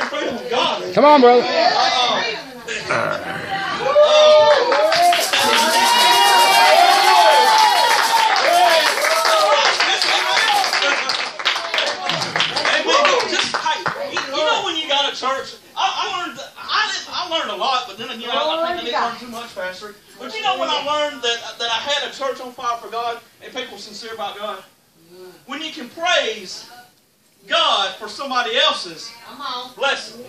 freedom of God. Come on, brother. Church, I learned a lot, but then again, I think I didn't learn too much, Pastor. But you know when I learned that I had a church on fire for God and people were sincere about God? When you can praise God for somebody else's blessing.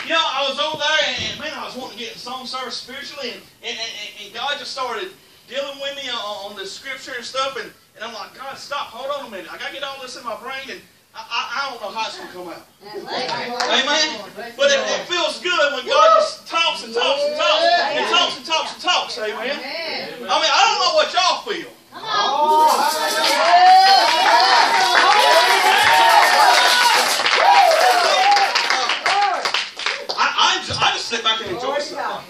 You know, I was over there and man, I was wanting to get in song service spiritually and God just started dealing with me on the scripture and stuff, and I'm like, God, stop, hold on a minute. I got to get all this in my brain, and I don't know how it's going to come out. Amen? But it feels good when God just talks and talks and talks, and talks and talks and talks. Amen? I mean, I don't know what y'all feel. I just sit back and enjoy stuff.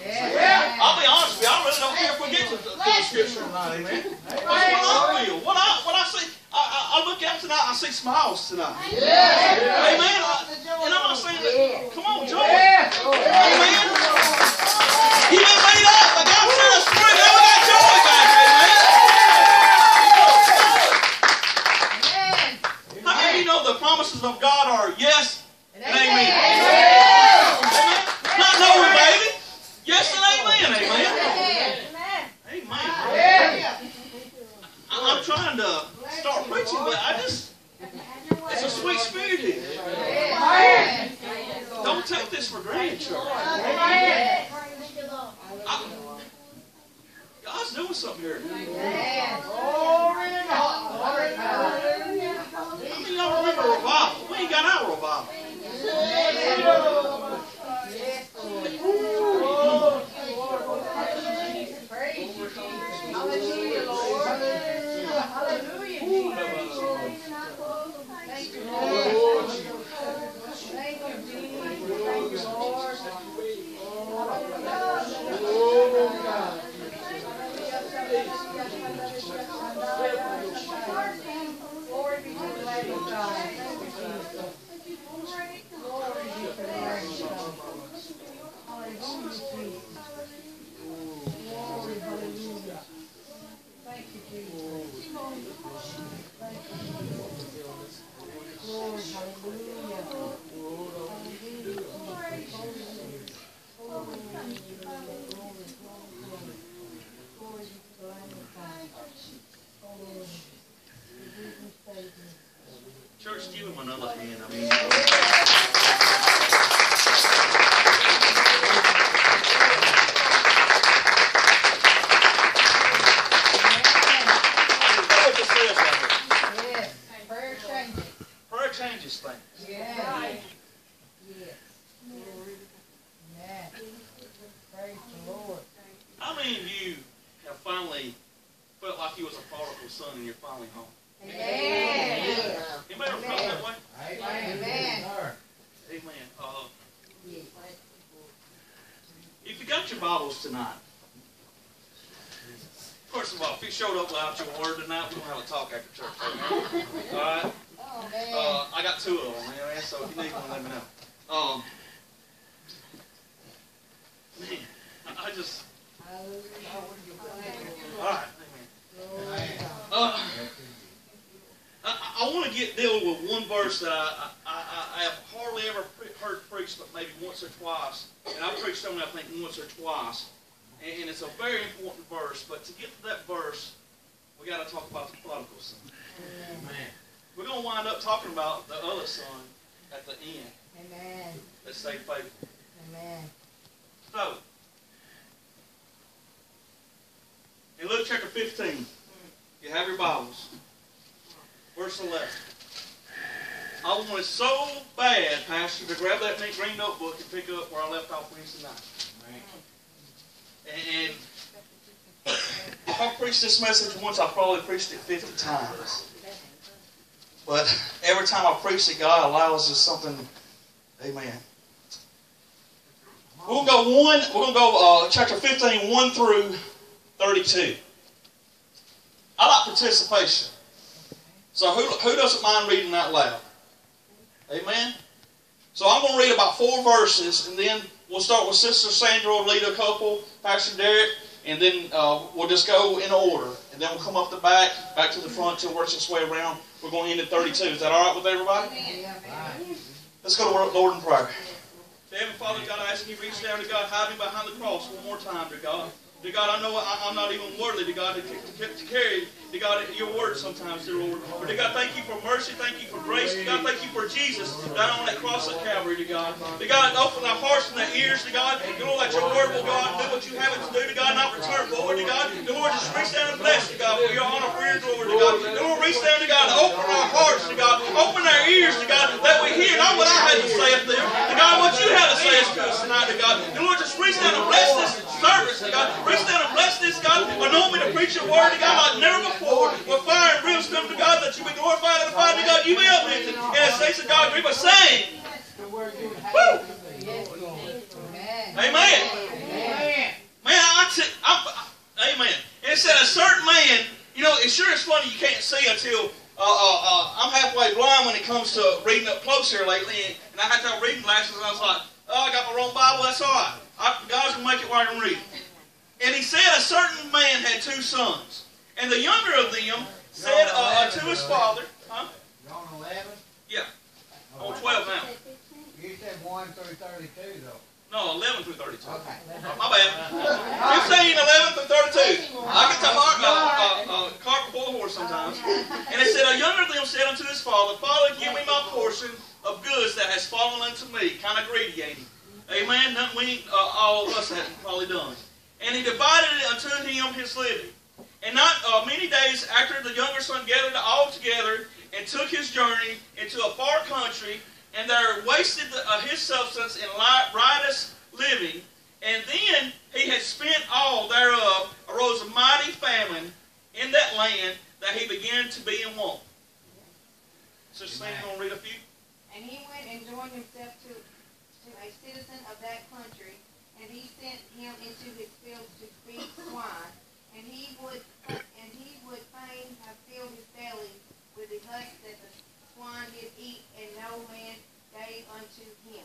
I'll be honest with you, I really don't care if we get to the scripture or not, amen. That's what I feel. When I see, I look out tonight, I see smiles tonight. Amen. And I'm not saying that, come on, joy. Amen. You've been made up, but God set us free, now we got joy back, amen. How many of you know the promises of God are yes and amen? Amen. Not no, baby. Yes and amen, amen. Amen. I'm trying to start preaching, but it's a sweet spirit here. Don't take this for granted, church. God's doing something here. I mean, y'all remember revival. We ain't got our revival. Hallelujah, Lord. Hallelujah, thank you, Lord. Thank you, Jesus. Thank you, Lord. Glory be to the Lamb of God. Thank you, Jesus. Glory be to the Lamb of God. Hallelujah, Jesus. Glory, hallelujah. Thank you, Jesus. Thank you, Jesus. Glory, hallelujah. Church, give him another hand. I mean, prayer changes things. Yeah. Yes. Amen. Praise the Lord. How many of you have finally felt like you was a prodigal son and you're finally home? Amen. Anybody ever felt that way? Amen. Amen. If you got your Bibles tonight, first of all, if you showed up without your word tonight, we don't have a talk after church. Amen. All right? I got two of them, man, so if you need one, let me know. Man, I just... All right, amen. I want to get dealing with one verse that I have hardly ever heard preached, but maybe once or twice. And I've preached on it, I think, once or twice. And it's a very important verse. But to get to that verse, we got to talk about the prodigal son. Amen. We're going to wind up talking about the other son at the end. Amen. That stayed faithful. Amen. So, in Luke chapter 15, you have your Bibles. Verse 11. I wanted so bad, Pastor, to grab that green notebook and pick up where I left off Wednesday night. And if I preached this message once, I probably preached it 50 times. But every time I preach it, God allows us something. Amen. We're going to go chapter 15, 1 through 32. I like participation. So who doesn't mind reading out loud? Amen? So I'm going to read about 4 verses, and then we'll start with Sister Sandra will lead a couple, Pastor Derek, and then we'll just go in order. And then we'll come up the back to the front till works its way around. We're going to end at 32. Is that all right with everybody? Amen. Let's go to Lord in prayer. Heavenly Father, God, I ask you to reach down to God, hide me behind the cross one more time, to God. Dear God, I know I'm not even worthy, to God, to carry, to God, your word sometimes, dear Lord. But, dear God, thank you for mercy. Thank you for grace. Dear God, thank you for Jesus down on that cross at Calvary, dear God. Dear God, open our hearts and our ears, dear God. Dear Lord, let your word, will God, do what you have it to do, dear God, not return forward, dear God. Dear Lord, just reach down and bless, dear God, for your honor, for your glory, dear God. Dear Lord, reach down, dear God, and open our hearts, dear God. Open our ears, dear God, that we hear not what I had to say up there, dear God, what you had to say to us tonight, dear God. Dear Lord, just reach down and bless this service, dear God. Reach down and bless this, God. Anoint me to preach your word, dear God, like never before. With fire and brimstone, to God, that you be glorified and defied, dear God. You be uplifted. And as saints of God, agree by saying, woo! Amen. Man, amen. And it said a certain man, you know, it sure is funny you can't see until I'm halfway blind when it comes to reading up close here lately. And I had to have reading glasses, and I was like, oh, I got my wrong Bible, that's all right. God's going to make it where I can read. And he said a certain man had 2 sons. And the younger of them said to his father, huh? You're on 11? Yeah. On 12 now. You said 1 through 32, though. No, 11 through 32. Okay. My bad. 15, 11 through 32. I get the cart before the horse sometimes. And it said, a younger of them said unto his father, Father, give me my portion of goods that has fallen unto me. Kind of greedy, ain't he? Amen. Nothing we ain't, all of us haven't probably done. And he divided it unto him his living. And not many days after, the younger son gathered all together and took his journey into a far country, and there wasted his substance in riotous living. And then he had spent all thereof, arose a mighty famine in that land, that he began to be in want. Sister Sam, you want to read a few? And he went and joined himself to a citizen of that country, and he sent him into his fields to feed swine. And he would fain have filled his belly with the husk that the swine did eat, and no man gave unto him.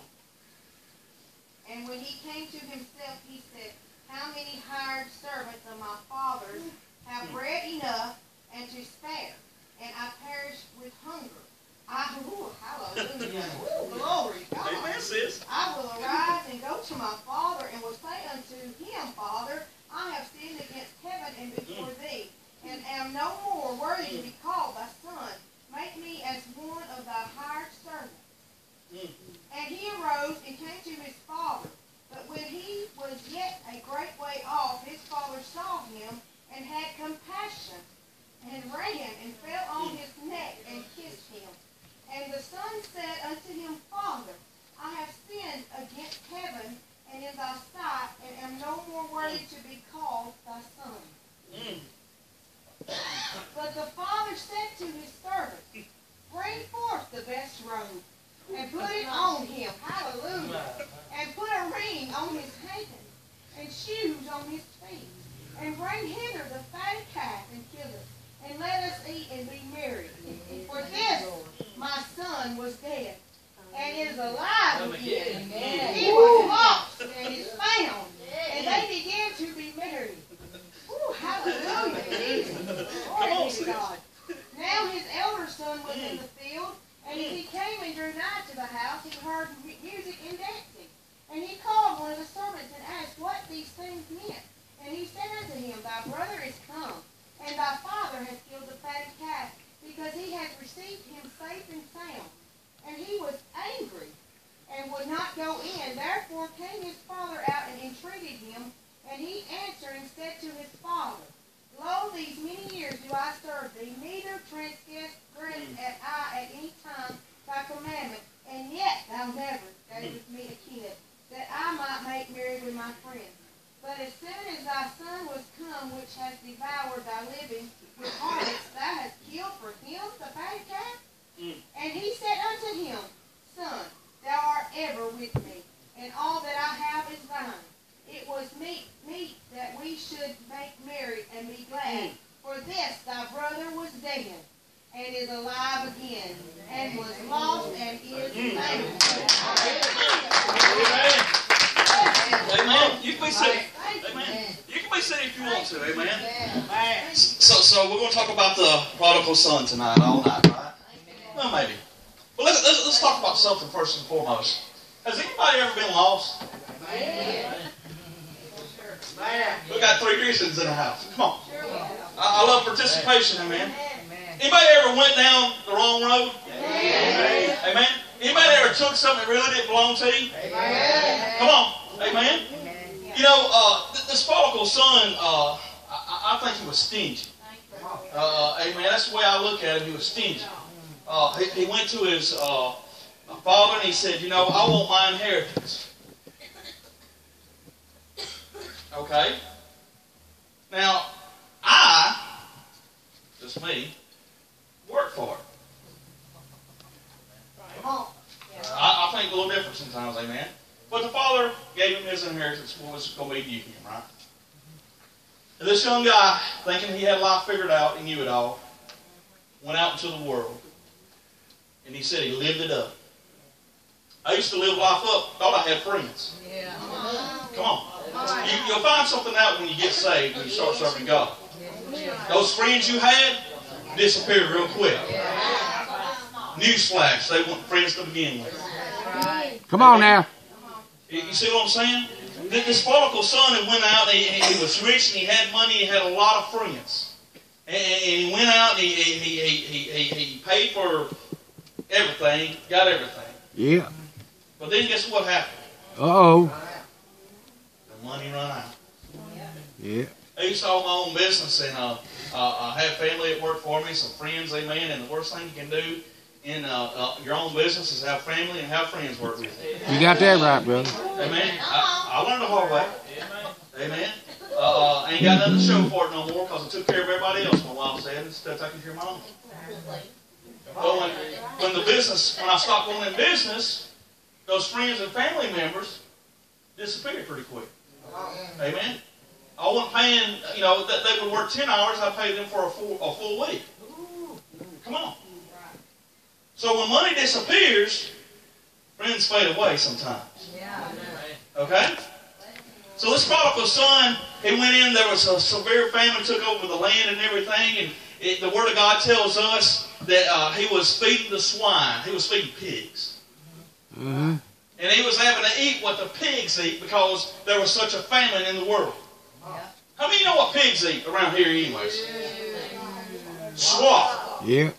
And when he came to himself, he said, How many hired servants of my father's have bread enough and to spare, and I perish with hunger? Hallelujah. Glory God. Amen, sis. I will arise and go to my father, and will say unto him, Father, I have sinned against heaven and before thee, and am no more worthy to be called thy son. Make me as one of thy hired servants. And he arose and came to his father. But when he was yet a great way off, his father saw him, and had compassion, and ran, and fell on his neck, and kissed him. And the son said unto him, Father, I have sinned against heaven and in thy sight, and am no more worthy to be called thy son. But the father said to his servants, Bring forth the best robe, and put it on him, hallelujah, and put a ring on his hand, and shoes on his feet, and bring hither the fatted calf, and kill it, and let us eat and be merry. For this my son was dead, and is alive again. He was lost, and is found. And they began to be merry. Ooh, hallelujah, Jesus. Glory be to God. Now his elder son was in the field, and as he came and drew nigh to the house, he heard music and dancing. And he called one of the servants and asked what these things meant. And he said unto him, Thy brother is come, and thy father hath killed the fatted calf, because he hath received him safe and sound. And he was angry, and would not go in. Therefore came his father out and entreated him. And he answered and said to his father, Lo, these many years do I serve thee, neither transgressed I at any time thy commandment, and yet thou never gavest me a kid, that I might make merry with my friends. But as soon as thy son was come, which has devoured thy living with harlots, thou hast killed for him the fatted calf? And he said unto him, Son, thou art ever with me, and all that I have is thine. It was meet that we should make merry and be glad. For this thy miss it if you want to, amen? So we're going to talk about the prodigal son tonight, all night, right? Well, maybe. But let's talk about something first and foremost. Has anybody ever been lost? We got 3 Christians in the house. Come on. I love participation, amen. Anybody ever went down the wrong road? Amen. Anybody ever took something that really didn't belong to you? Come on. Amen. You know, this prodigal son, I think he was stingy. Amen. That's the way I look at him. He was stingy. He went to his father and he said, you know, I want my inheritance. Okay? Now, just me, work for it. I think a little different sometimes, amen? But the father gave him his inheritance, what was going to be due to him, right? And this young guy, thinking he had life figured out, he knew it all, went out into the world. And he said he lived it up. I used to live life up, thought I had friends. Yeah. Come on. You'll find something out when you get saved, when you start serving God. Those friends you had disappeared real quick. Newsflash, they weren't friends to begin with. Come on now. You see what I'm saying? This prodigal son went out, and he was rich, and he had money, he had a lot of friends. And he went out, and he paid for everything, got everything. Yeah. But then guess what happened? Uh-oh. The money run out. Yeah. I used to own my own business, and I had family that worked for me, some friends, amen. And the worst thing you can do in your own business is have family and have friends work with you. You got that right, brother. Amen. I learned the hard way. Amen. I ain't got nothing to show for it no more because I took care of everybody else, my wife said, instead of taking care of my own. But when I stopped going in business, those friends and family members disappeared pretty quick. Amen. I wasn't paying, you know, they would work 10 hours, I paid them for a full week. Come on. So when money disappears, friends fade away sometimes. Okay? So this prodigal son, he went in, there was a severe famine, took over the land and everything, and the Word of God tells us that he was feeding the swine. He was feeding pigs. Mm-hmm. And he was having to eat what the pigs eat because there was such a famine in the world. How many of you know what pigs eat around here anyways? Slop. Yeah.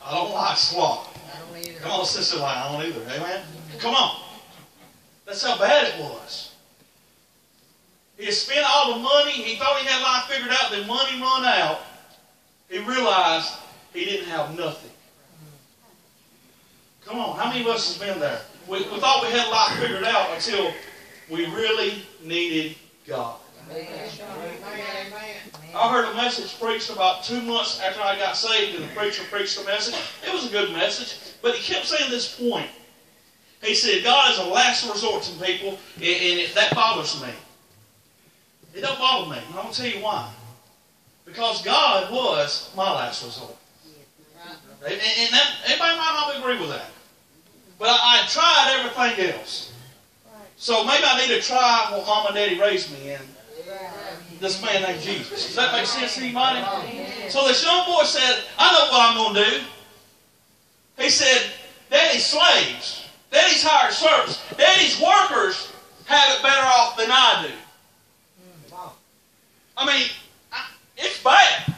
I don't like slop. Come on, sister, I don't either. Amen? Come on. That's how bad it was. He had spent all the money. He thought he had life figured out. Then money run out. He realized he didn't have nothing. Come on. How many of us have been there? We thought we had life figured out until we really needed God. I heard a message preached about 2 months after I got saved, and the preacher preached a message. It was a good message, but he kept saying this point. He said, God is a last resort to people, and that bothers me. It don't bother me, and I'm going to tell you why. Because God was my last resort. And that, everybody might not agree with that. But I tried everything else. So maybe I need to try what Mom and Daddy raised me in. This man named Jesus. Does that make sense to anybody? So this young boy said, I know what I'm going to do. He said, Daddy's slaves, Daddy's hired servants, Daddy's workers have it better off than I do. I mean, it's bad.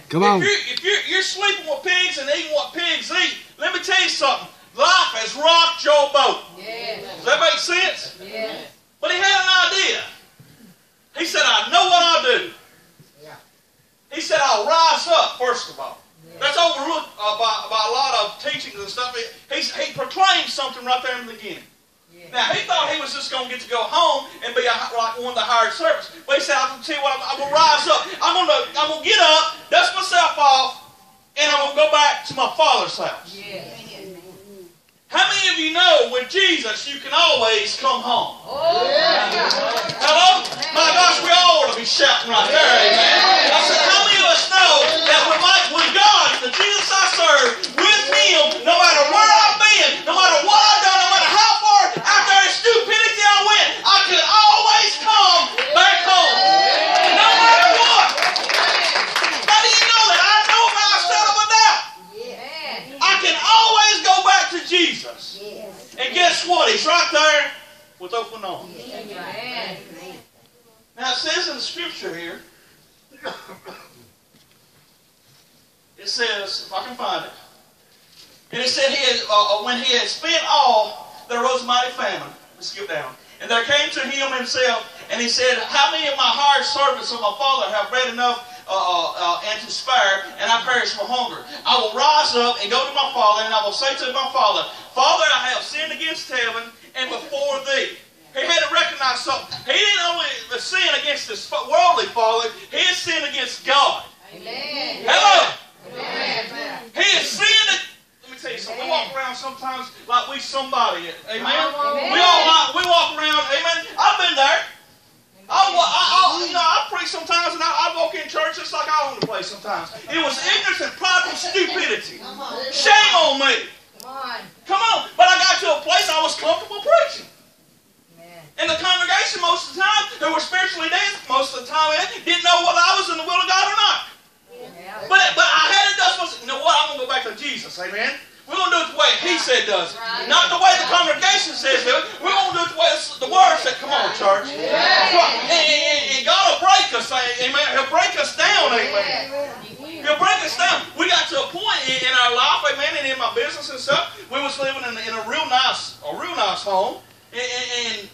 Come on. If you're sleeping with pigs and eating what pigs eat, let me tell you something. Life has rocked your boat. Does that make sense? But he had an idea. He said, I know what I'll do. He said, I'll rise up, first of all. That's overlooked by a lot of teachings and stuff. He proclaimed something right there in the beginning. Now, he thought he was just going to get to go home and be like one of the hired servants. But he said, I'm going to tell you what, I'm going to rise up. I'm going to get up, dust myself off, and I'm going to go back to my Father's house. How many of you know with Jesus you can always come home? Hello? My gosh, we all ought to be shouting right there, amen. I said, how many of us know that with God, the Jesus I serve, with Him, no matter where I've been, no matter what I've done, no matter how far after his stupidity I went, I could always come back home. with open arms. Amen. Now it says in the scripture here, it says, if I can find it, and it said when he had spent all, there arose a mighty famine. Let's skip down. And there came to him himself, and he said, how many of my hired servants of my father have bread enough and to spare, and I perish for hunger? I will rise up and go to my father, and I will say to my father, Father, I have sinned against heaven and before thee. He had to recognize something. He didn't only sin against his worldly father, he had sinned against God. Amen. Hello. Amen. He has sinned. Let me tell you something. We walk around sometimes like we somebody. Amen. Amen. We walk around. Amen. I've been there. I preach sometimes, and I walk in church just like I own the place sometimes. It was ignorance and prideful stupidity. Shame on me. Come on. But I got to a place I was comfortable preaching. And the congregation most of the time, who were spiritually dead most of the time, didn't know whether I was in the will of God or not. But I had to do something. You know what? I'm going to go back to Jesus. Amen. We're going to do it the way He said does it. Not the way the congregation says do it. We're going to do it the way the Word said. Come on, church. And God will break us. Amen. He'll break us down. Amen. He'll break us down. We got to a point in our life, amen, and in my business and stuff, we was living in a real nice home. And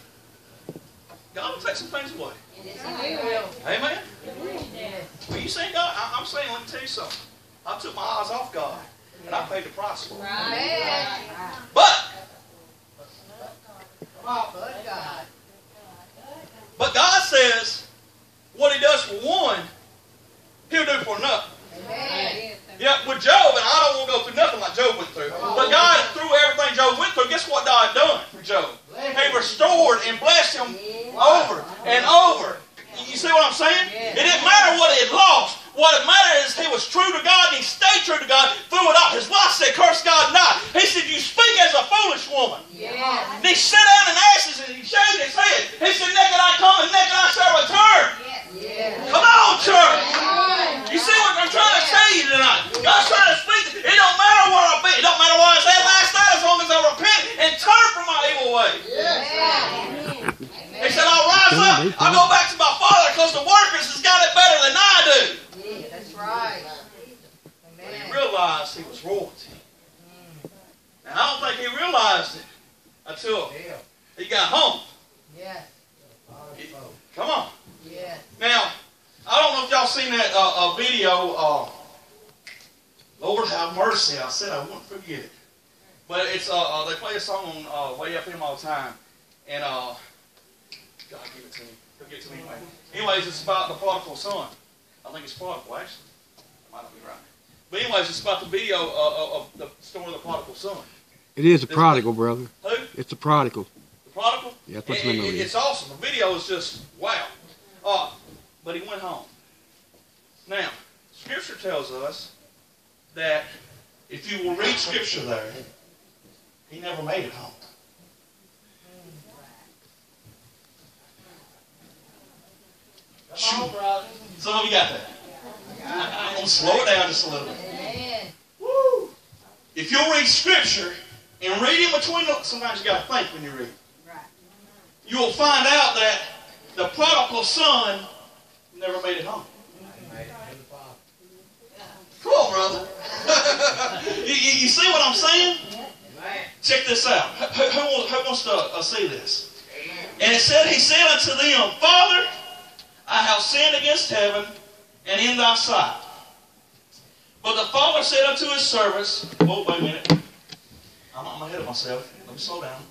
God will take some things away. Amen. Well, you saying God? I'm saying, let me tell you something. I took my eyes off God, and I paid the price for it. But God says, what He does for one, He'll do for another. Yeah, with Job, and I don't want to go through nothing like Job went through. But God, through everything Job went through, guess what God done for Job? He restored and blessed him over and over. You see what I'm saying? It didn't matter what he had lost. What it mattered is he was true to God and he stayed true to God through it all. His wife said, curse God not. He said, you speak as a foolish woman. And he sat down in ashes and he shaved his head. He said, naked I come and naked I shall return. Come on, church. You see what I'm trying to tell you tonight? God's trying to speak. It don't matter where I've been. It don't matter where I was at last night as long as I repent and turn from my evil ways. He said, I'll rise up. I'll go back to my father because the workers has got it better than I do. That's right. But he realized he was royalty. Now, I don't think he realized it until he got home. Come on. Now, I don't know if y'all seen that video, Lord have mercy. I said I wouldn't forget it. But it's they play a song on Way FM all the time. And God give it to me. He'll give it to me anyway. Anyways, it's about the prodigal son. I think it's prodigal, actually. Might not be right. But anyways, it's about the video of the story of the prodigal son. It is a prodigal, brother. Who? It's a prodigal. The prodigal? Yeah, that's what the movie is. It's awesome. The video is just wow. But he went home. Now, Scripture tells us that if you will read Scripture there, he never made it home. Come on, brother. Some of you got that. I'm going to slow it down just a little bit. Woo! If you'll read Scripture and read in between, sometimes you got to think when you read. You will find out that the prodigal son never made it home. Come on, brother. you see what I'm saying? Check this out. Who wants to see this? And it said, he said unto them, Father, I have sinned against heaven and in thy sight. But the father said unto his servants, whoa, wait a minute. I'm ahead of myself. Let me slow down.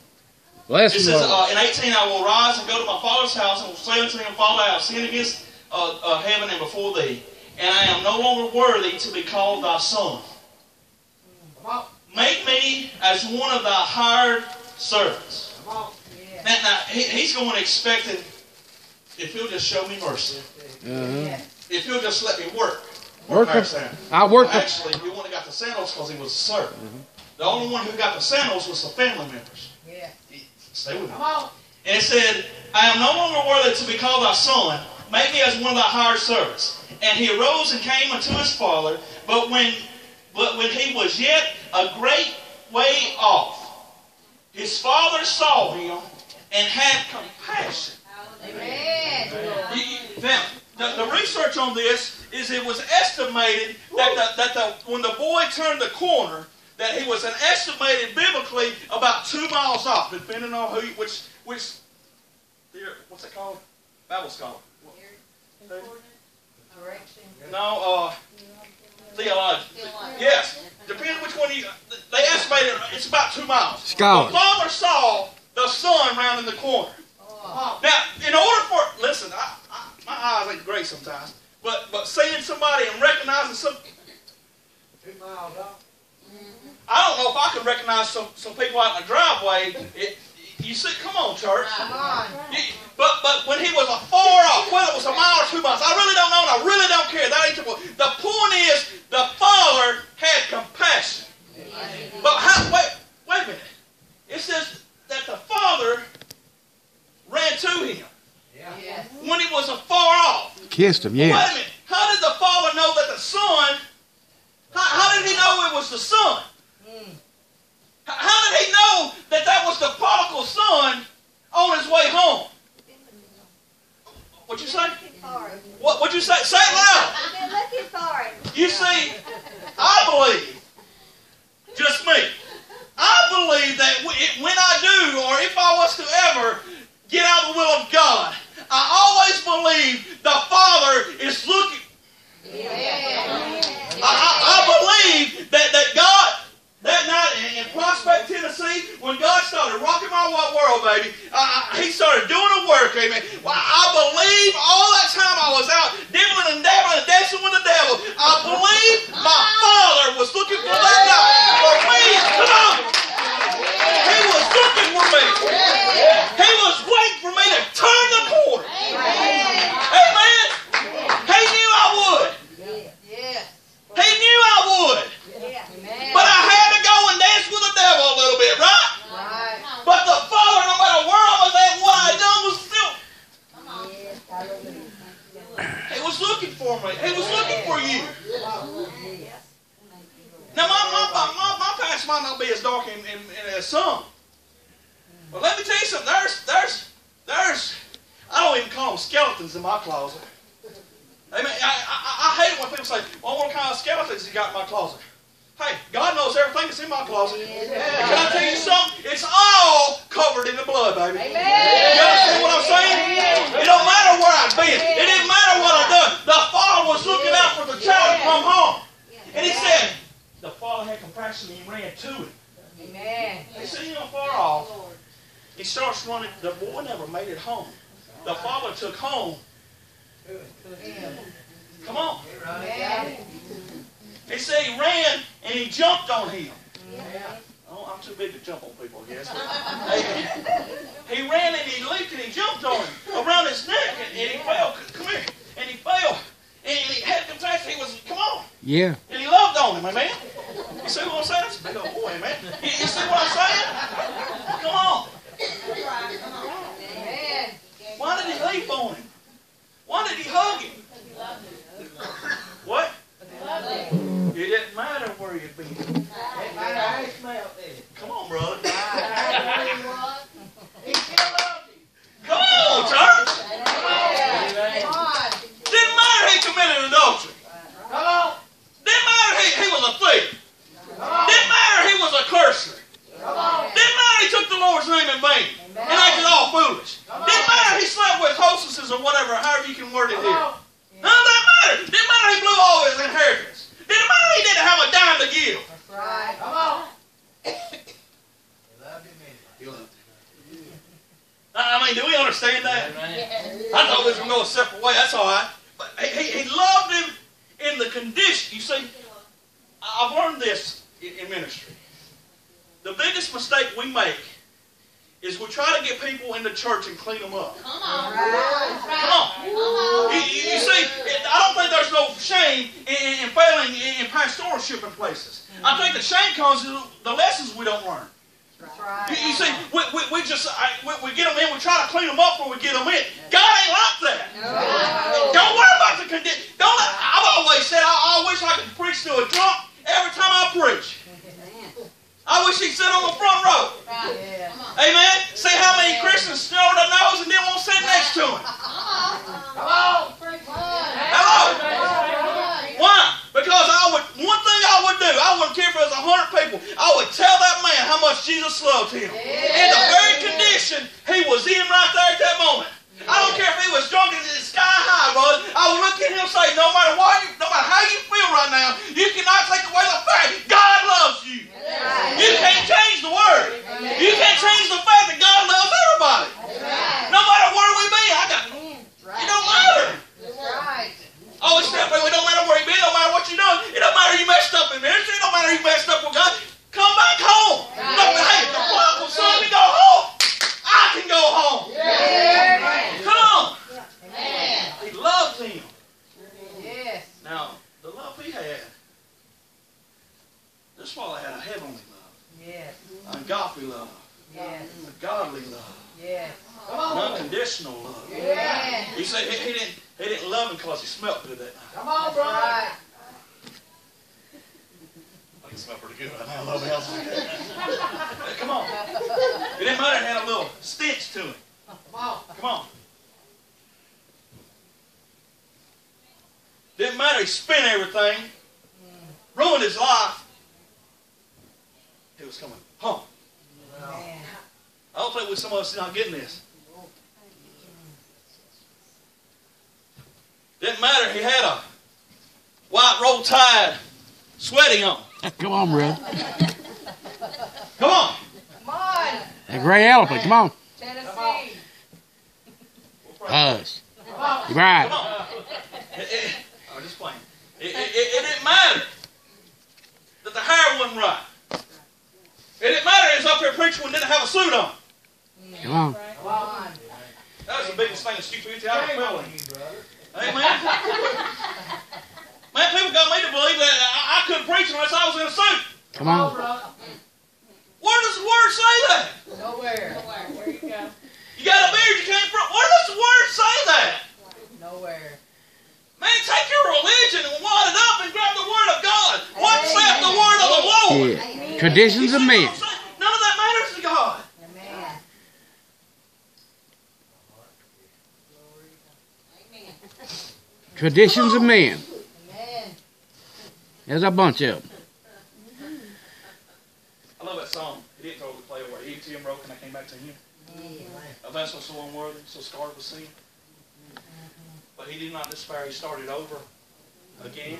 It says, in 18, I will rise and go to my father's house and will say unto him, Father, I have sinned against heaven and before thee, and I am no longer worthy to be called thy son. Make me as one of thy hired servants. Now he's going to expect it if he'll just show me mercy. If he'll just let me work. I work. Actually, he only got the sandals because he was a servant. The only one who got the sandals was the family members. Stay with me. And it said, I am no longer worthy to be called thy son. Make me as one of thy hired servants. And he arose and came unto his father. But when he was yet a great way off, his father saw him and had compassion. Amen. Now, the research on this is it was estimated that when the boy turned the corner, that he was an estimated biblically about 2 miles off, depending on which what's it called? Bible scholar. Direction. No, theologian. Yes, depending which one they estimated it's about 2 miles. Scholar. The father saw the son round in the corner. Now, in order for listen, my eyes ain't great sometimes, but seeing somebody and recognizing some. 2 miles off. I don't know if I can recognize some people out in the driveway. You see, come on, church. Come on. But when he was far off, whether it was a mile or 2 miles, I really don't know, and I really don't care. That ain't the point. The point is, the father had compassion. But wait a minute. It says that the father ran to him Yes. when he was afar off. Kissed him, Wait a yeah. minute. How did the father know that the son? How did he know it was the son? How did he know that was the prodigal son on his way home? What'd you say? What'd you say? Say it loud. I've been looking for it. You see, I believe, just me, I believe that when I do, or if I was to ever get out of the will of God, I always believe the Father is looking. I believe that God, that night in Prospect, Tennessee, when God started rocking my world, baby, He started doing a work, amen. Well, I believe all that time I was out dibbling and dabbling and dancing with the devil, I believe my Father was looking for that night for me. Come on. He was looking for me. He was waiting for me to turn the corner. Amen. He knew I would. He knew I would. But I had to go and dance with the devil a little bit, right? But the Father, no matter where I was at, what I had done was still. He was looking for me. He was looking for you. Now, my past might not be as dark as some. But let me tell you something. There's I don't even call them skeletons in my closet. Amen. I hate it when people say, well, what kind of skeletons you got in my closet? Hey, God knows everything that's in my closet. And can I tell you something? It's all covered in the blood, baby. Amen. You understand what I'm saying? It don't matter where I've been. It didn't matter what I've done. The Father was looking out for the child to come home. And He said, the Father had compassion and He ran to him. Amen. He said, you know, far off. He starts running. The boy never made it home. The Father took home. Come on. Amen. He said he ran and he jumped on him. Oh, I'm too big to jump on people, I guess. He ran and he leaped and he jumped on him around his neck and he fell. Come here. And he fell. And he had compassion. He was, come on. Yeah. And he loved on him, amen. You see what I'm saying? That's a big old boy, amen. You see what I'm saying? Come on. Amen. Why did he leap on him? Why did he hug him? What? It didn't matter where you'd been. It matter how he smelled it. Come on, brother. He still loved him. Come on, church. Come on. Didn't matter he committed adultery. Come on. Didn't matter he was a thief. Didn't matter he was a cursor. Come on. Didn't matter he took the Lord's name in vain and acted all foolish. Didn't matter he slept with hostesses or whatever, however you can word it here. None of that mattered. Didn't matter he blew all his inheritance. Didn't matter he didn't have a dime to give. That's right. Come on. He loved him anyway. I mean, do we understand that? I thought we was going to go a separate way. That's all right. But he loved him in the condition. You see, I've learned this in ministry. The biggest mistake we make is we try to get people in the church and clean them up. Come on. Come on. You see, I don't think there's no shame in failing in pastoralship in places. I think the shame comes in the lessons we don't learn. That's right. You see, we get them in, we try to clean them up when we get them in. God ain't like that. No. Don't worry about the condition. I've always said I wish I could preach to a drunk every time I preach. I wish he'd sit on the front row. Yeah. Amen? See, see how many Christians snort their nose and didn't want to sit next to him. Come on. Hello? Why? Because one thing I would do, I wouldn't care if it was 100 people, I would tell that man how much Jesus loved him. In the very condition he was in right there at that moment. I don't care if he was drunk and sky high, brother. I would look at him and say, no matter how you feel right now, you cannot take away the fact God loves you. You can't change the word. You can't change the fact that God loves everybody. No matter where we be, it don't matter. Oh, it's not, it don't matter where you be, it don't matter what you're doing. It don't matter you messed up in ministry, it don't matter you messed up with God. Come back home. Look, hey, if the prodigal son can go home, I can go home. Come on. He loved him. Yes. Now, the love he had, this father had a heavenly love. Yes. An agape love. Yes. A godly love. Yes. An unconditional love. Yes. He said he didn't love him because he smelled good that night. Come on, brother. Right. I can smell pretty good right now. I love him. Hey, come on. It didn't matter. It had a little stench to him. Come on. Come on. Didn't matter. He spent everything. Ruined his life. He was coming home. Man. I don't think some of us are not getting this. Didn't matter. He had a white roll tied sweaty on. Come on, brother. Come on. Come on. A gray elephant. Come on. Tennessee. Hush. Come on. You're right. Come on. I'm just playing. It didn't matter that the hair wasn't right. It didn't matter he was up here preaching when he didn't have a suit on. Come on. Come on. That was the biggest thing of stupidity I've ever Shame felt. on you, brother. Amen. Man, people got me to believe that I couldn't preach unless I was in a suit. Come on. brother. Where does the word say that? Nowhere. Where you go? You got a beard, you can't preach. Where does the word say that? Nowhere. Man, take your religion and wad it up and grab the word of God. What saith the word of the Lord? Yeah. Traditions of men. None of that matters to God. Amen. Traditions of men. Amen. There's a bunch of them. I love that song. He didn't throw the play away. Even Tim broke and I came back to him. A vessel so unworthy, so scarred with sin. But he did not despair. He started over again.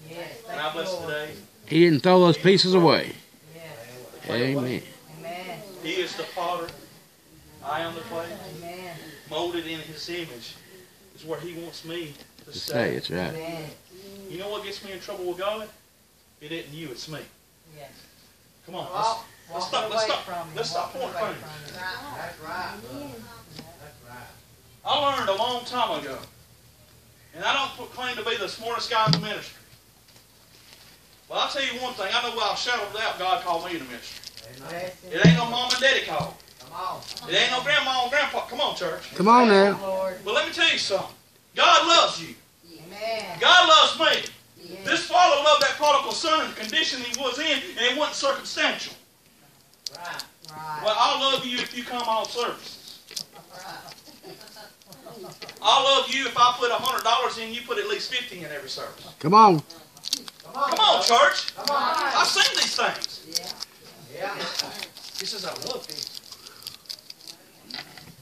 Yes. And I bless today. He didn't throw those pieces away. Yes. Amen. Amen. He is the potter. I am the clay. Amen. Molded in his image is where he wants me to Say stay. it's right. Amen. You know what gets me in trouble with God? It isn't you, it's me. Yes. Come on, Walk let's Walk away stop. from him. Let's stop Walk pointing away fingers. from him. That's right, brother. That's right. I learned a long time ago, and I don't claim to be the smartest guy in the ministry. But I'll tell you one thing, I know while I shadowed out, God called me to ministry. Amen. It ain't no mom and daddy call. Come on. It ain't no grandma and grandpa. Come on, church. Come on now. Lord. But let me tell you something. God loves you. Amen. God loves me. Yes. This father loved that prodigal son in the condition he was in, and it wasn't circumstantial. Right. Right. Well, I'll love you if you come all services. Right. I'll love you if I put $100 in, you put at least 50 in every service. Come on. Come on. Come on, brother. church. Come on. I've seen these things. Yeah. Yeah. He says, I love him.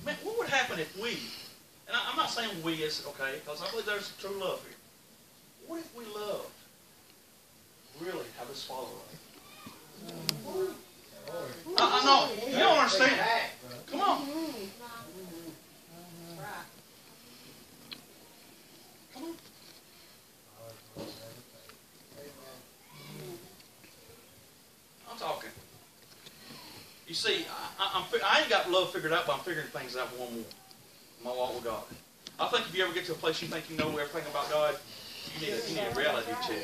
Man, what would happen if we, and I'm not saying we is okay, because I believe there's true love here. What if we loved really how this Father loved? I know. You don't understand. Come on. Come on. I'm talking. You see, I ain't got love figured out, but I'm figuring things out more and more. My walk with God. I think if you ever get to a place you think you know everything about God, you need a reality check.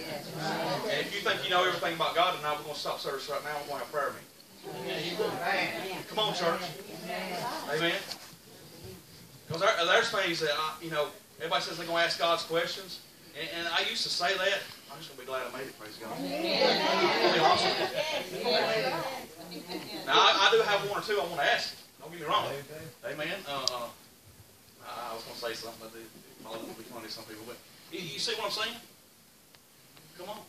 And if you think you know everything about God, then we're going to stop service right now. We're going to have prayer meeting. Come on, church. Amen. Because there's things that, everybody says they're going to ask God's questions. And I used to say that. I'm just going to be glad I made it, praise God. It'll be awesome. Now, I do have one or two I want to ask. No Don't get me wrong. Amen. I was going to say something, but it probably won't be funny to some people. But you see what I'm saying? Come on.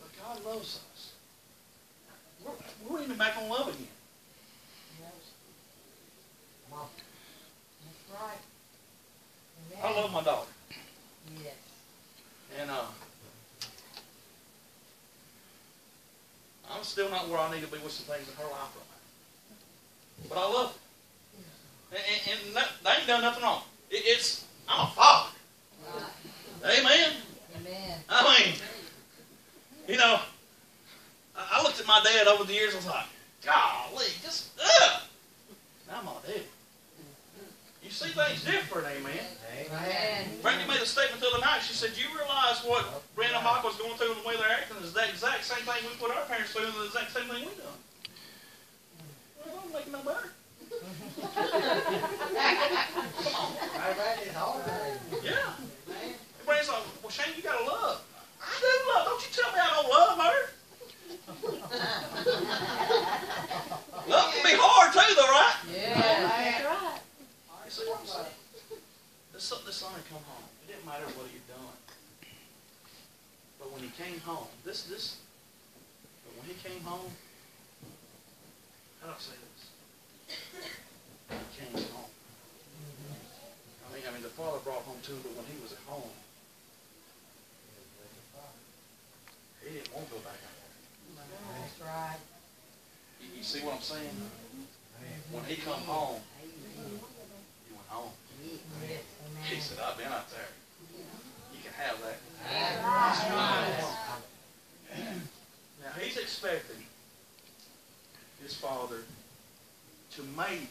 But God loves us. We're even back on love again. Come on. That's right. I love my daughter. Yes. And I'm still not where I need to be with some things in her life right now. But I love her. And they ain't done nothing wrong. I'm a father. Right. Amen. Amen. I mean, you know, I looked at my dad over the years and was like, golly, just, now my dad. You see things different, amen. Amen. Brandy made a statement the other night. She said, you realize what Brandon and Michael was going through and the way they're acting is the exact same thing we put our parents through and the exact same thing we done. Well, it don't make it no better. Come on. Yeah. Brandy's like, well, Shane, you got to love. I do love. Don't you tell me I don't love her. Love can be hard too, though, right? Yeah. That's right. You see what I'm saying? This son had come home. It didn't matter what he'd done. But when he came home, but when he came home, how do I say this? He came home. I mean, the father brought home to him, but when he was at home, he didn't want to go back out there. That's right. You see what I'm saying? When he come home, he went home. Yes. He said, I've been out there. You can have that. Now, he's expecting his father to maybe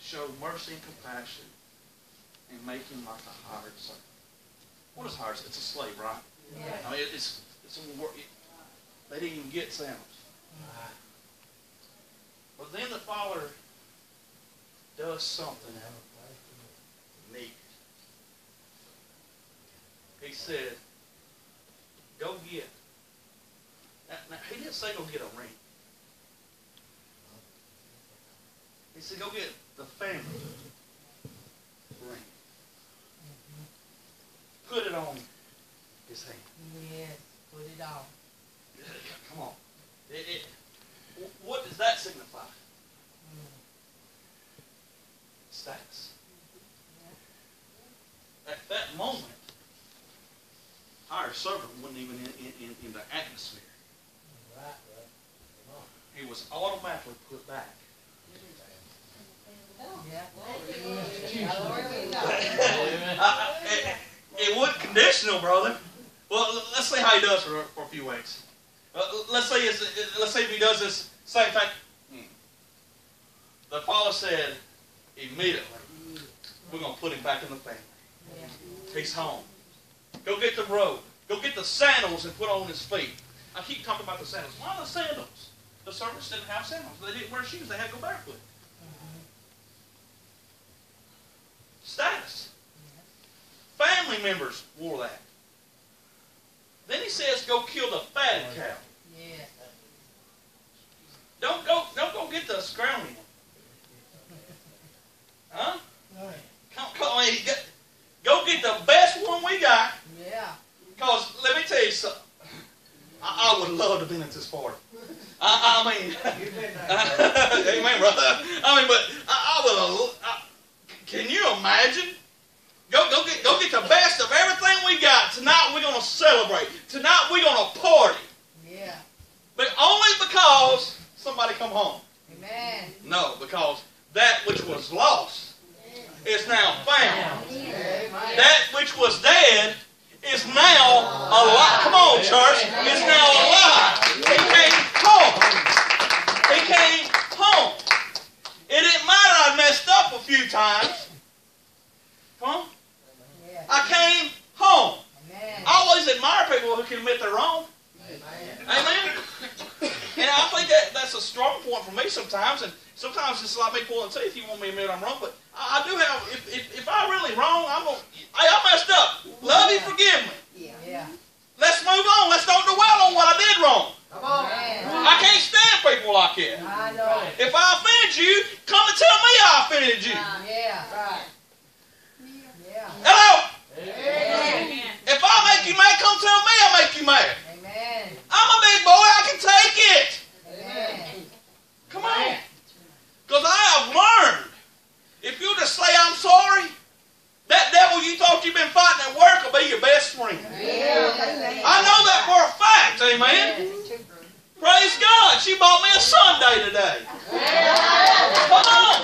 show mercy and compassion and make him like a hired servant. What is hired? It's a slave, right? Yeah. I mean, it's a work. They didn't even get sandals. But then the father does something neat. He said, go get. Now, he didn't say go get a ring. He said, go get the family ring. Put it on his hand. Yes. Put it on. Come on. What does that signify? Status. At that moment, our servant wasn't even in the atmosphere. He was automatically put back. It wasn't conditional, brother. Well, let's see how he does for a few weeks. Let's say if he does this same thing. The father said immediately, we're going to put him back in the family. He's home. Go get the robe. Go get the sandals and put on his feet. I keep talking about the sandals. Why the sandals? The servants didn't have sandals. They didn't wear shoes. They had to go barefoot. Status. Family members wore that. Then he says, go kill the fatted cow. Yes. Don't go get the scrawny one. Huh? Come, go get the best one we got. Yeah. Because let me tell you something. I would love to have been at this party. I mean, amen, brother. I mean, but I would have. Can you imagine? Go get the best of everything we got. Tonight we're going to celebrate. Tonight we're going to party. Yeah. But only because somebody come home. Amen. No, because that which was lost is now found. That which was dead is now alive. Come on, church. Is now alive. He came home. He came home. It didn't matter I messed up a few times. Huh? I came home. Amen. I always admire people who can admit they're wrong. Amen. And I think that's a strong point for me sometimes. And sometimes it's like me pulling teeth. You want me to admit I'm wrong, but I do have. If I'm really wrong, I'm gonna. Hey, I messed up. Love you, forgive me. Yeah. Let's move on. Let's don't dwell on what I did wrong. Come on. I can't stand people like that. I know. If Amen. Praise God. She bought me a sundae today. Come on.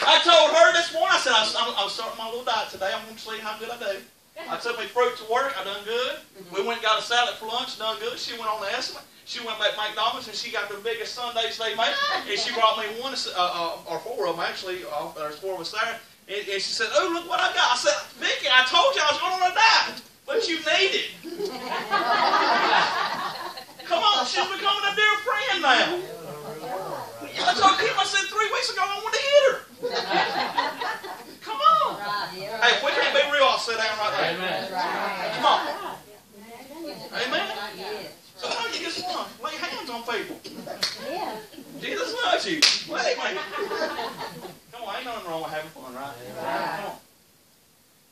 I told her this morning, I said, I'm starting my little diet today. I'm going to see how good I do. I took my fruit to work. I done good. We went and got a salad for lunch. Done good. She went on the estimate. She went back to McDonald's and she got the biggest sundaes they make. And she brought me one, or four of them actually. There's four of us there. And she said, "Oh, look what I got." I said, "Vicki, I told you I was going on a diet, but you need it." Come on, she's becoming a dear friend now. I told Kim, I said 3 weeks ago I wanted to hit her. Come on. Hey, if we can't be real, I'll sit down right there. Amen. Come on. Amen. So now you just want to lay hands on people. Jesus loves you. Wait, man. Come on, ain't nothing wrong with having fun, right? Come on.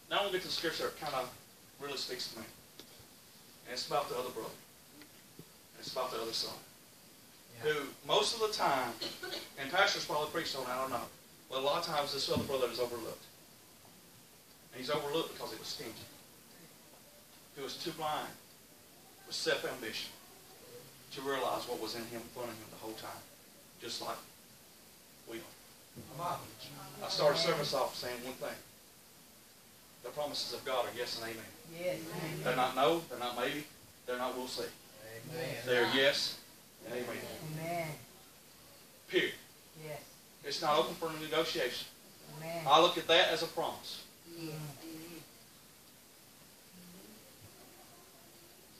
Now we'll get to the scripture that kind of really speaks to me. And it's about the other brother. It's about the other son. Who, most of the time, and pastors probably preach on it, I don't know, but a lot of times this other brother is overlooked. And he's overlooked because he was stingy. He was too blind with self-ambition to realize what was in him, in front of him the whole time. Just like we are. I started service off saying one thing. The promises of God are yes and amen. Yes. They're not no, they're not maybe, they're not we'll see. Amen. They're yes and amen. Amen. Period. Yes. It's not open for negotiation. Amen. I look at that as a promise.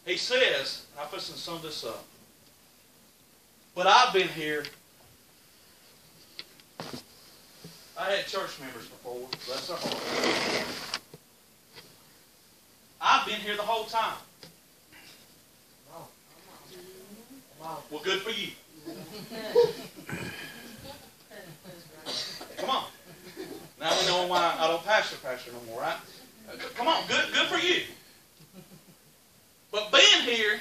He says, and I'm supposed to sum this up, but I've been here. I had church members before. Bless their heart. I've been here the whole time. Well, good for you. Come on. Now we know why I don't pastor no more, right? Come on, good for you. But being here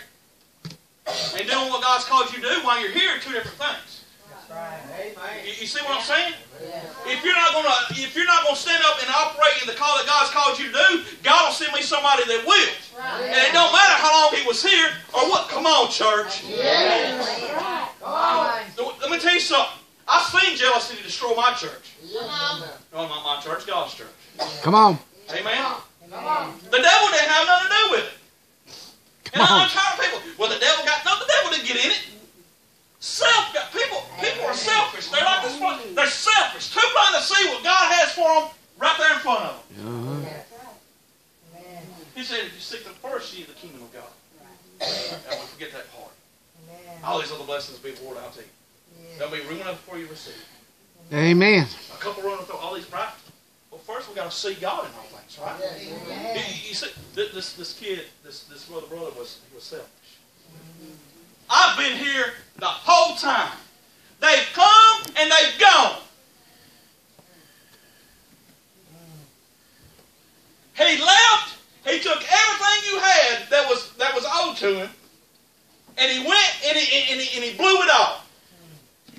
and doing what God's called you to do while you're here are two different things. That's right. Amen. You see what I'm saying? Yeah. If you're not gonna stand up and operate in the call that God's called you to do, God will send me somebody that will. Right. And it don't matter how long he was here or what. Come on, church. Yes. Come on. Let me tell you something. I've seen jealousy destroy my church. No, not my church, God's church. Come on. Amen. Come on. The devil didn't have nothing to do with it. And Come on. I'm tired of people. Well, the devil didn't get in it. People are selfish. They're like this one. They're selfish. Too blind to see what God has for them right there in front of them. Amen. He said, if you seek the first ye of the kingdom of God. And we forget that part. Amen. All these other blessings will be poured out to you. Yes. They'll be room enough before you receive. Amen. A couple running through all these practices. Well, first we got to see God in all things, right? Amen. You see, this kid, this brother was selfish. I've been here the whole time. They've come and they've gone. He left. He took everything you had that was owed to him, and he went and he blew it off.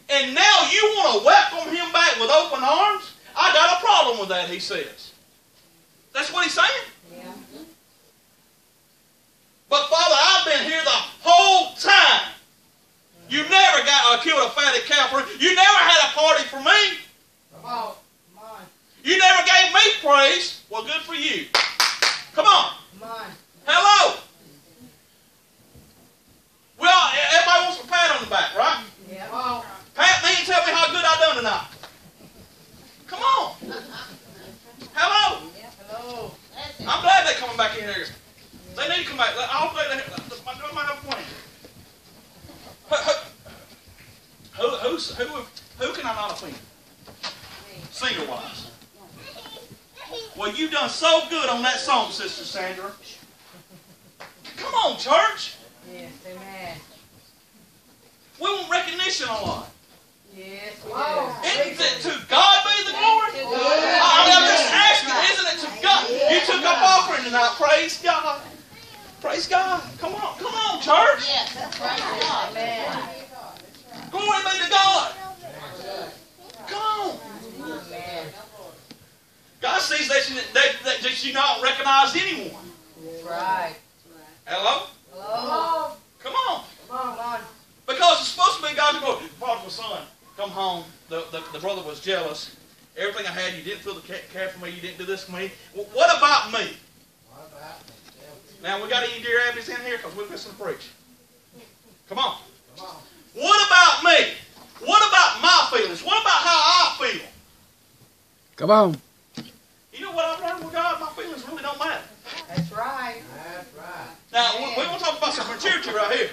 And now you want to welcome him back with open arms? I got a problem with that, he says. That's what he's saying. Yeah. But Father, I've been here the whole time. You never killed a fatted calf for me. You never had a party for me. Come on. Come on. You never gave me praise. Well, good for you. Come on. Come on. Hello. Well, everybody wants a pat on the back, right? Yeah. Come on. Pat me and tell me how good I done tonight. Come on. Hello. Hello. I'm glad they're coming back in here. They need to come back. I hope they might have a plan. Who can I not offend? Singer-wise. Well, you done so good on that song, Sister Sandra. Come on, church. Yes. Amen. We want recognition a lot. Yes. We do. Isn't it to God be the glory? I'm just asking, isn't it to God? You took up offering tonight. Praise God. Praise God. Come on, church. Yes, that's right. Amen. Glory be to God. Come on. Amen. God sees that you not recognize anyone. That's right. Hello? Hello. Come on. Come on. Because it's supposed to be God's glory. Prodigal son, come home. The brother was jealous. Everything I had, you didn't fill the care for me. You didn't do this for me. What about me? What about me? Now, we got any dear Abbeys in here because we're listening to preach. Come on. Come on. What about me? What about my feelings? What about how I feel? Come on. You know what I've learned with God? My feelings really don't matter. That's right. That's right. Now, we're going to talk about some maturity right here.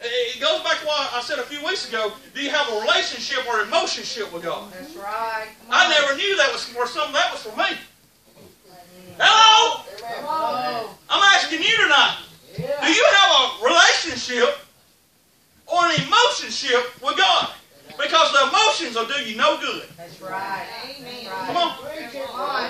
It goes back to what I said a few weeks ago. Do you have a relationship or emotionship with God? That's right. I never knew that was for something that was for me. Hello? Hello. I'm asking you tonight. Do you have a relationship or an emotionship with God? Because the emotions will do you no good. That's right. Amen. Come on. Come on.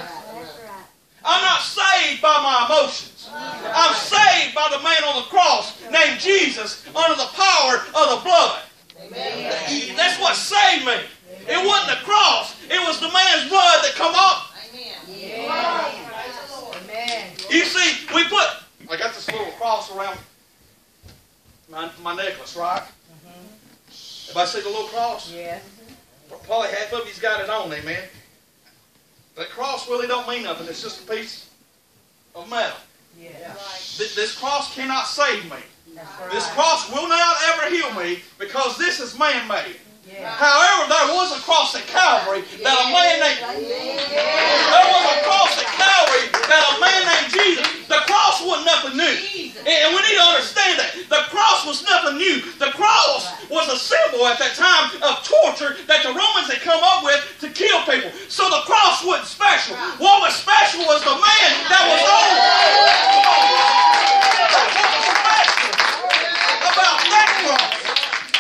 I'm not saved by my emotions. I'm saved by the man on the cross named Jesus under the power of the blood. Amen. That's what saved me. It wasn't the cross. It was the man's blood that come up. Amen. You see, I got this little cross around my necklace, right? Everybody see the little cross? Yes. Probably half of you's got it on, amen. That cross really don't mean nothing. It's just a piece of metal. Yes. This cross cannot save me. That's right. This cross will not ever heal me because this is man-made. Yeah. However, there was a cross at Calvary that a man named there was a cross at Calvary that a man named Jesus. The cross wasn't nothing new. And we need to understand that. The cross was nothing new. The cross was a symbol at that time of torture that the Romans had come up with to kill people. So the cross wasn't special. What was special was the man that was on it. What was special about that cross?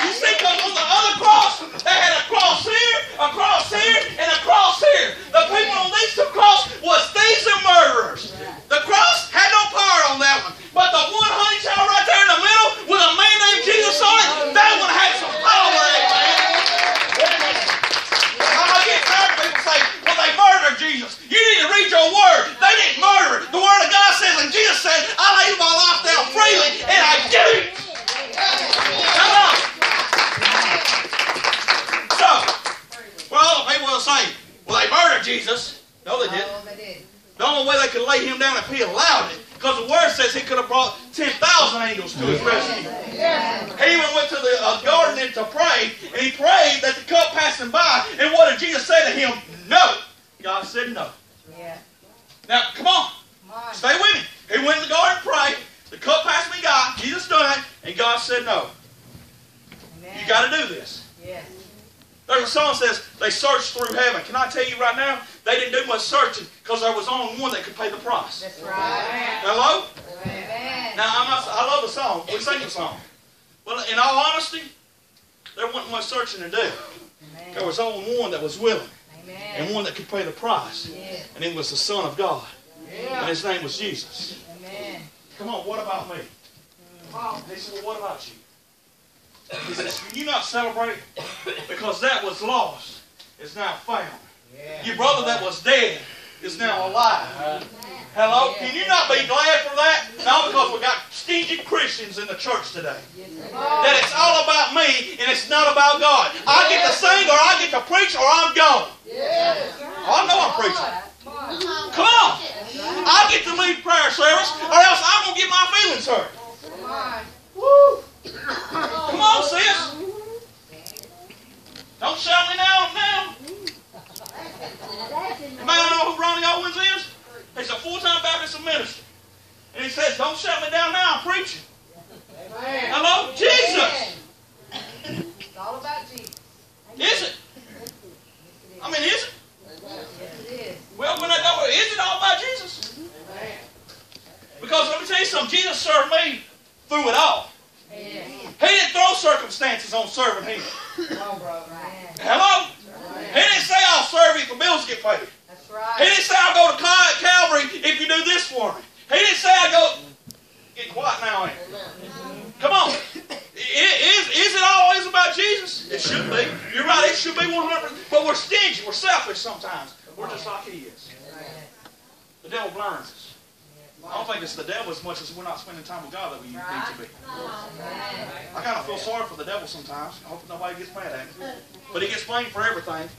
You see, because on the other cross, they had a cross here, and a cross here. The people on these two crosses was thieves and murderers. The cross had no power on that one. But the one honey child right there in the middle with a man named Jesus on it, that one had some power in it, man. I get tired of people say, well, they murdered Jesus. You need to read your word. They didn't murder. The word of God says, and Jesus said, I lay my life down freely, and I give it. Come on. So, well, the people will say, well, they murdered Jesus. No, they didn't. Oh, they did. The only way they could lay him down if he allowed it, because the word says he could have brought 10,000 angels to his rescue. He even went to the garden to pray, and he prayed that the cup passing by, and what did Jesus say to him? No. God said no. Yeah. Now, come on. Come on. Stay with me. He went in the garden and prayed. The cup passed me by. Jesus done it, and God said no. Amen. You got to do this. Yes. There's a song that says they searched through heaven. Can I tell you right now, they didn't do much searching because there was only one that could pay the price. That's right. Hello? Amen. Now, I love the song. We sing the song. Well, in all honesty, there wasn't much searching to do. Amen. There was only one that was willing Amen. and one that could pay the price. Yes. And it was the Son of God. And his name was Jesus. Amen. Come on, what about me? He said, well, what about you? He says, can you not celebrate? Because that was lost is now found. Your brother that was dead is now alive. Hello? Can you not be glad for that? No, because we got stingy Christians in the church today. That it's all about me and it's not about God. I get to sing or I get to preach or I'm gone. Oh, I know I'm preaching. Come on. I get to lead prayer service or else I'm going to get my feelings hurt. Woo. Come on, sis. Don't shout me now. Anybody know who Ronnie Owens is? He's a full-time Baptist minister. And he says, don't shut me down now, I'm preaching. Amen. Hello? Jesus. It's all about Jesus. Is it? I mean, is it? Yes, it is. Well, when I go, is it all about Jesus? Amen. Because let me tell you something, Jesus served me through it all. Yes. He didn't throw circumstances on serving him. Come on, brother. Hello? He didn't say, I'll serve you if the bills get paid. That's right. He didn't say, I'll go to Calvary if you do this for me. He didn't say, I'll go... Get quiet now, ain't it? Come on. Is it always about Jesus? It should be. You're right, it should be 100%. But we're stingy. We're selfish sometimes. We're just like he is. The devil blinds us. I don't think it's the devil as much as we're not spending time with God that we need to be. I kind of feel sorry for the devil sometimes. I hope nobody gets mad at me. But he gets blamed for everything.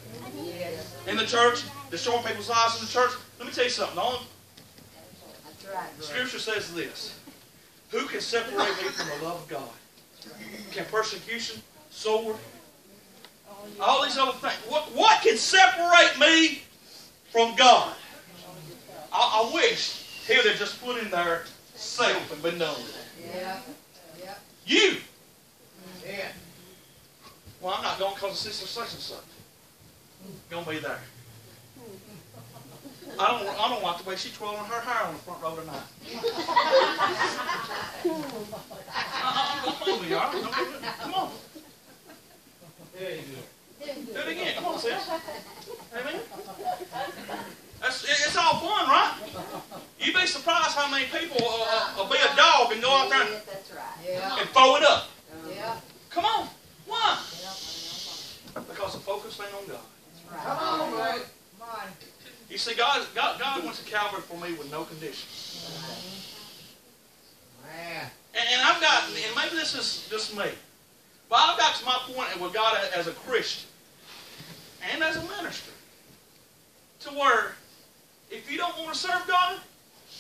In the church, destroying people's lives in the church. Let me tell you something. The Scripture says this. Who can separate me from the love of God? Can persecution, sword, all these other things. What can separate me from God? I wish he would have just put in there self and been done with it. Yeah. You. Yeah. Well, I'm not going because of sister such and such. Going to be there. I don't like the way she's twirling her hair on the front row tonight. I'm going to be all right. Come on. Do it again. Come on, sis. Amen. It's all fun, right? You'd be surprised how many people will be a dog and go out there and throw it up. Come on. Why? Because the focus ain't on God. Come on, boy. Come on. You see, God went to Calvary for me with no conditions. Man. And I've got, and maybe this is just me, but I've got to my point with God as a Christian and as a minister to where if you don't want to serve God,